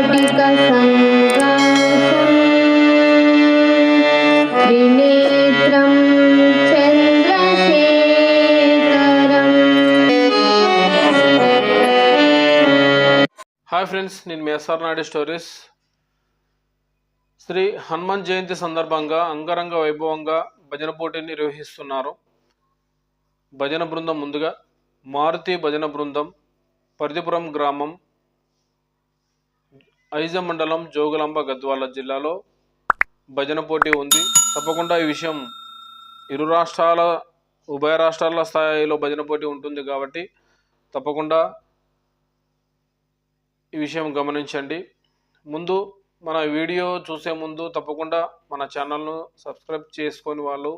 స్ఫటిక సంకాశం త్రినేత్రం Chandrasekharam. Hi friends, నేను మీ SR Naidu stories. Shri Hanuman Jayanti సందర్భంగా అంగరంగ వైభవంగా భజన పోటీని నిర్వహిస్తున్నారు. భజన బృందం ముందుగా మారుతి భజన బృందం, పరిధిపురం గ్రామం, ఐజ మండలం, జోగులాంబ, గద్వాల జిల్లాలో భజన పోటీ ఉంది. తప్పకుండా ఈ విషయం ఉభయ రాష్ట్రాల స్థాయిలో భజన పోటీ ఉంటుంది కాబట్టి తప్పకుండా ఈ విషయం గమనించండి. ముందు మన వీడియో చూసే ముందు తప్పకుండా మన ఛానల్ను సబ్స్క్రైబ్ చేసుకొని వాళ్ళు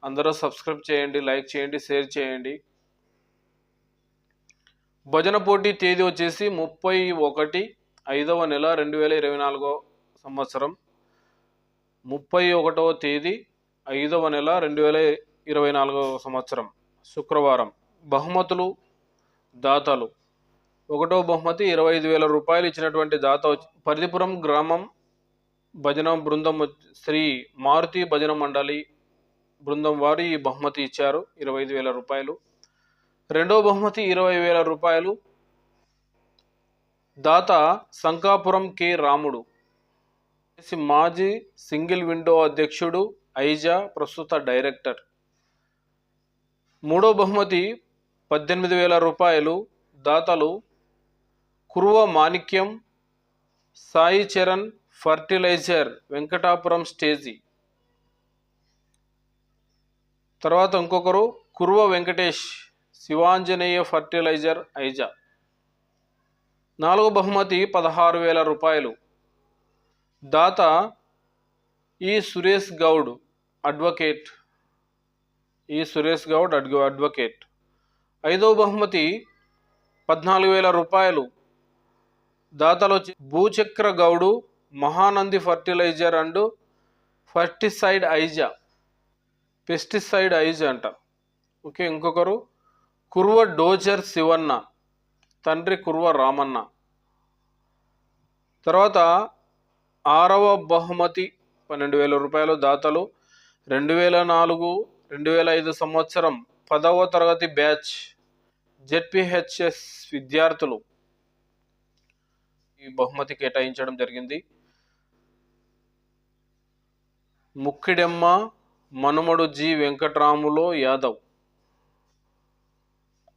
అందరూ సబ్స్క్రైబ్ చేయండి, లైక్ చేయండి, షేర్ చేయండి. భజన పోటీ తేదీ వచ్చేసి 31/5/2024 సంవత్సరం. 31వ తేదీ 5వ నెల 2024 సంవత్సరం శుక్రవారం. బహుమతులు, దాతలు. 1వ బహుమతి 25,000 రూపాయలు ఇచ్చినటువంటి దాత పరిధిపురం గ్రామం భజన బృందం శ్రీ మారుతి భజన మండలి బృందం వారు ఈ బహుమతి ఇచ్చారు, 25,000 రూపాయలు. 2వ బహుమతి 20,000 రూపాయలు. దాత సంకాపురం కె రాముడు, మాజీ సింగిల్ విండో అధ్యక్షుడు, ఐజా, ప్రస్తుత డైరెక్టర్. 3వ బహుమతి 18,000 రూపాయలు. దాతలు కురువ మాణిక్యం, సాయి చరణ్ ఫర్టిలైజర్, వెంకటాపురం స్టేజీ. తర్వాత ఇంకొకరు కురువ వెంకటేష్, శివాంజనేయ ఫర్టిలైజర్, ఐజా. 4వ బహుమతి 16,000 రూపాయలు. దాత ఈ సురేష్ గౌడ్, అడ్వకేట్. 5వ బహుమతి 14,000 రూపాయలు. దాతలు Bhuchakra Goudu, Mahanandi fertilizer and pesticide ఐజా అంట. ఓకే. ఇంకొకరు కురువ డోజర్ శివన్న, తండ్రి కురువ రామన్న. తర్వాత 6వ బహుమతి 12,000 రూపాయలు. దాతలు 2004-2005 సంవత్సరం 10వ తరగతి బ్యాచ్ జెడ్పిహెచ్ఎస్ విద్యార్థులు ఈ బహుమతి కేటాయించడం జరిగింది. ముక్కిడెమ్మ మనుమడు జి వెంకట్రాములో యాదవ్,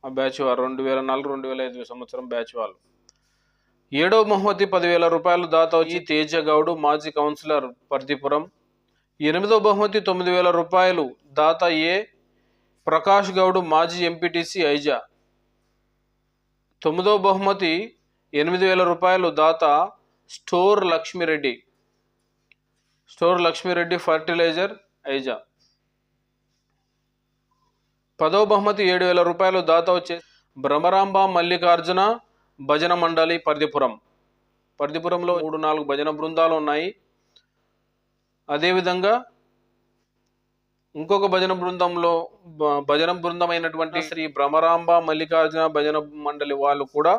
ఆ బ్యాచ్ వారు 2004-2005 సంవత్సరం బ్యాచ్ వాళ్ళు. 7వ బహుమతి 10,000 రూపాయలు. దాత వచ్చి తేజ గౌడు, మాజీ కౌన్సిలర్, పరిధిపురం. 8వ బహుమతి 9,000 రూపాయలు. దాత ఏ ప్రకాష్ గౌడు, మాజీ ఎంపీటీసీ, ఐజా. 9వ బహుమతి 8,000 రూపాయలు. దాత స్టోర్ లక్ష్మిరెడ్డి ఫర్టిలైజర్, ఐజా. 10వ బహుమతి 7,000 రూపాయలు. దాత వచ్చే భ్రమరాంబ మల్లికార్జున భజన మండలి, పరిధిపురంలో 3-4 భజన బృందాలు ఉన్నాయి. అదేవిధంగా ఇంకొక భజన బృందం అయినటువంటి శ్రీ భ్రమరాంబ మల్లికార్జున భజన మండలి వాళ్ళు కూడా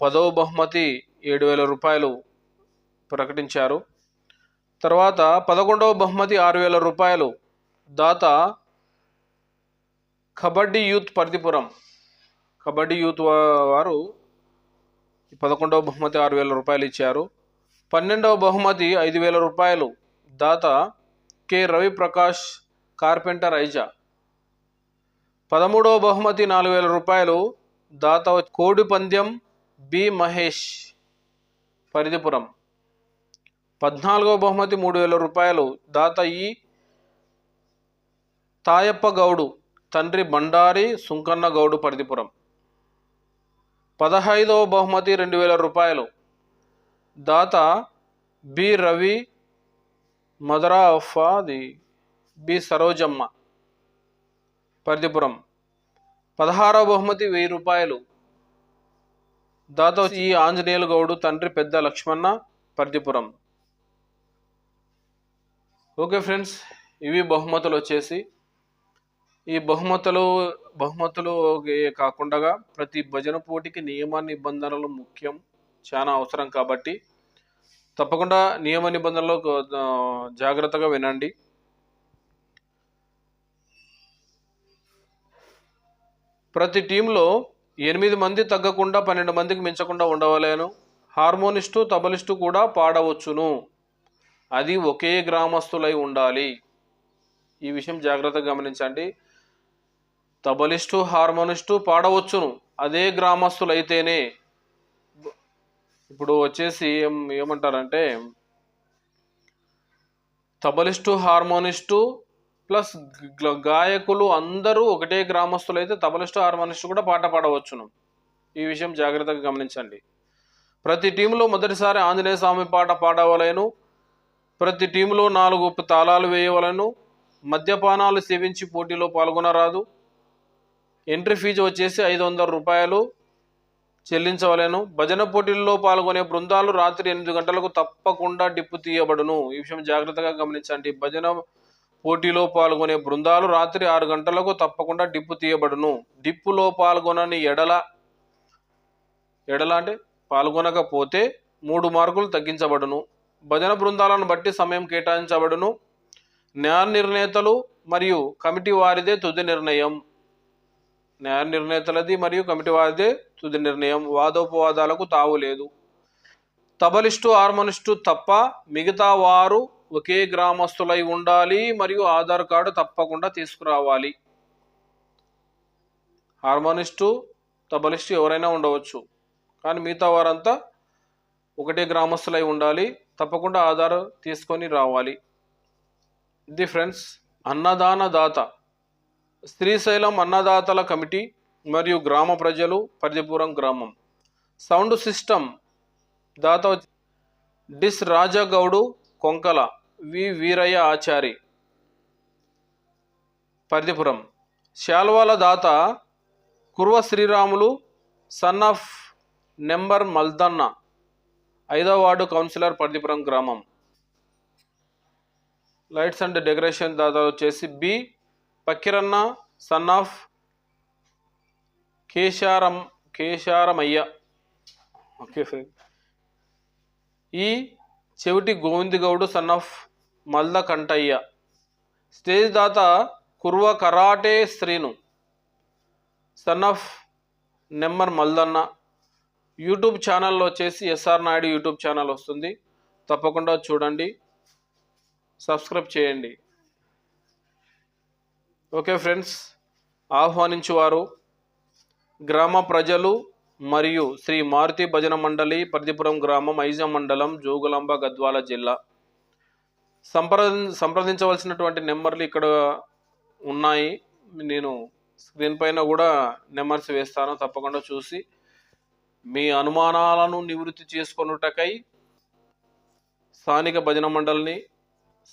10వ బహుమతి 7,000 రూపాయలు ప్రకటించారు. తర్వాత 11వ బహుమతి 6,000 రూపాయలు. దాత కబడ్డీ యూత్, పరిధిపురం. కబడ్డీ యూత్ వారు 11వ బహుమతి 6,000 రూపాయలు ఇచ్చారు. 12వ బహుమతి 5,000 రూపాయలు. దాత కె రవిప్రకాష్, కార్పెంటర్, ఐజా. 13వ బహుమతి 4,000 రూపాయలు. దాత కోడిపంద్యం బి మహేష్, పరిధిపురం. 14వ బహుమతి 3,000 రూపాయలు. దాత ఈ తాయప్ప గౌడు, తండ్రి బండారి సుంకన్న గౌడు, పరిధిపురం. 15వ బహుమతి 2,000 రూపాయలు. దాత బి రవి, మదరాఫాది, బి సరోజమ్మ, పరిధిపురం. 16వ బహుమతి 1,000 రూపాయలు. దాత ఈ ఆంజనేయులు గౌడు, తండ్రి పెద్ద లక్ష్మణ, పరిధిపురం. ఓకే ఫ్రెండ్స్, ఇవి బహుమతులు వచ్చేసి. ఈ బహుమతులు కాకుండా ప్రతి భజన పోటీకి నియమ నిబంధనలు ముఖ్యం, చాలా అవసరం. కాబట్టి తప్పకుండా నియమ నిబంధనలు జాగ్రత్తగా వినండి. ప్రతి టీంలో 8 మంది తగ్గకుండా 12 మందికి మించకుండా ఉండవలేను. హార్మోనిస్టు తబలిస్టు కూడా పాడవచ్చును. అది ఒకే గ్రామస్తులై ఉండాలి. ఈ విషయం జాగ్రత్తగా గమనించండి. తబలిస్టు హార్మోనిస్టు పాడవచ్చును, అదే గ్రామస్తులైతేనే. ఇప్పుడు వచ్చేసి ఏమంటారంటే తబలిస్టు హార్మోనిస్టు ప్లస్ గాయకులు అందరూ ఒకటే గ్రామస్తులైతే తబలిస్టు హార్మోనిస్టు కూడా పాట పాడవచ్చును. ఈ విషయం జాగ్రత్తగా గమనించండి. ప్రతి టీంలో మొదటిసారి ఆంజనేయ స్వామి పాట పాడవలేను. ప్రతి టీంలో 4 తాళాలు వేయవలను. మద్యపానాలు సేవించి పోటీలో పాల్గొనరాదు. ఎంట్రీ ఫీజు వచ్చేసి 500 రూపాయలు చెల్లించవలేను. భజన పోటీల్లో పాల్గొనే బృందాలు రాత్రి 8 గంటలకు తప్పకుండా డిప్పు తీయబడును. ఈ విషయం జాగ్రత్తగా గమనించండి. భజన పోటీలో పాల్గొనే బృందాలు రాత్రి 6 గంటలకు తప్పకుండా డిప్పు తీయబడును. డిప్పులో పాల్గొనని ఎడల అంటే పాల్గొనకపోతే 3 మార్కులు తగ్గించబడును. భజన బృందాలను బట్టి సమయం కేటాయించబడును. న్యాయ నిర్ణేతలు మరియు కమిటీ వారిదే తుది నిర్ణయం. న్యాయ నిర్ణేతలది మరియు కమిటీ వారిదే తుది నిర్ణయం. వాదోపవాదాలకు తావు లేదు. తబలిస్టు హార్మోనిస్టు తప్ప మిగతా వారు ఒకే గ్రామస్తులై ఉండాలి మరియు ఆధార్ కార్డు తప్పకుండా తీసుకురావాలి. హార్మోనిస్టు తబలిస్టు ఎవరైనా ఉండవచ్చు, కానీ మిగతా వారంతా ఒకటే గ్రామస్తులై ఉండాలి. తప్పకుండా ఆధార్ తీసుకొని రావాలి. ఇది ఫ్రెండ్స్ అన్నదాన దాత శ్రీశైలం అన్నదాతల కమిటీ మరియు గ్రామ ప్రజలు, పరిధిపురం గ్రామం. సౌండ్ సిస్టమ్ దాత డిస్ రాజగౌడు కొంకల వి వీరయ్య ఆచారి, పరిధిపురం. శాల్వాల దాత Kurva Sriramulu son of number Maldanna, 5వ వార్డు కౌన్సిలర్, పరిధిపురం గ్రామం. లైట్స్ అండ్ డెకరేషన్ దాత వచ్చేసి B Pakkiranna son of Kesaramayya. Okay friend. ఈ చెవిటి Govindagoudu son of Malda Kantayya. Stage దాత Kurva karate Srinu son of number Maldanna. YouTube ఛానల్లో వచ్చేసి ఎస్ఆర్ నాయుడు యూట్యూబ్ ఛానల్ వస్తుంది, తప్పకుండా చూడండి, సబ్స్క్రైబ్ చేయండి. ఓకే ఫ్రెండ్స్, ఆహ్వానించువారు గ్రామ ప్రజలు మరియు శ్రీ మారుతి భజన మండలి, పరిధిపురం గ్రామం, ఐజా మండలం, జోగులాంబ, గద్వాల జిల్లా. సంప్రదించవలసినటువంటి నెంబర్లు ఇక్కడ ఉన్నాయి. నేను స్క్రీన్ పైన కూడా నెంబర్స్ వేస్తాను, తప్పకుండా చూసి మీ అనుమానాలను నివృత్తి చేసుకొనుటకై స్థానిక భజన మండలిని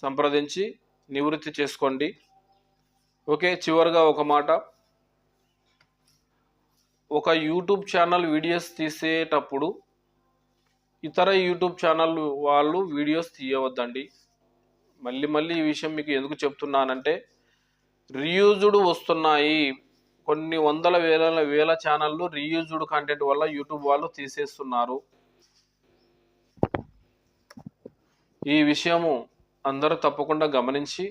సంప్రదించి నివృత్తి చేసుకోండి. ఓకే, చివరిగా ఒక మాట. ఒక యూట్యూబ్ ఛానల్ వీడియోస్ తీసేటప్పుడు ఇతర యూట్యూబ్ ఛానల్ వాళ్ళు వీడియోస్ తీయవద్దండి. మళ్ళీ ఈ విషయం మీకు ఎందుకు చెప్తున్నానంటే, రీయూజ్డ్ వస్తున్నాయి. కొన్ని వందల వేల ఛానళ్ళు రీయూజ్డ్ కంటెంట్ వల్ల యూట్యూబ్ వాళ్ళు తీసేస్తున్నారు. ఈ విషయము అందరూ తప్పకుండా గమనించి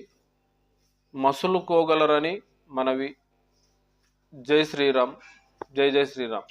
మసులుకోగలరని మనవి. జై శ్రీరామ్. జై శ్రీరామ్.